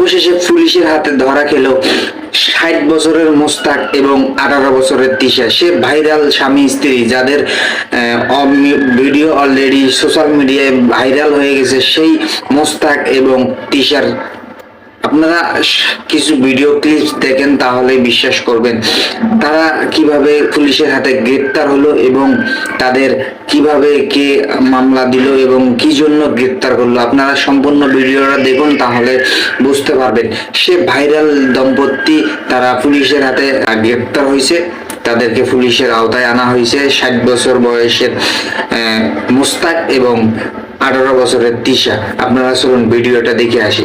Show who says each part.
Speaker 1: অবশেষে পুলিশের হাতে ধরা খেল 60 বছরের মোস্তাক এবং 18 বছরের তিশা। সে ভাইরাল স্বামী স্ত্রী, যাদের ভিডিও অলরেডি সোশ্যাল মিডিয়ায় ভাইরাল হয়ে গেছে, সেই মোস্তাক এবং তিশার আপনারা কিছু ভিডিও ক্লিপস দেখেন তাহলে বিশ্বাস করবেন তারা কিভাবে পুলিশের হাতে গ্রেপ্তার হলো এবং তাদের কিভাবে কে মামলা দিল এবং কি জন্য গ্রেপ্তার করলো। আপনারা সম্পূর্ণ ভিডিওটা দেখুন তাহলে বুঝতে পারবেন। সে ভাইরাল দম্পতি তারা পুলিশের হাতে গ্রেপ্তার হয়েছে, তাদেরকে পুলিশের আওতায় আনা হয়েছে। 60 বছর বয়সের মোস্তাক এবং 18 বছরের তিশা। আপনারা চলুন ভিডিওটা দেখে আসি।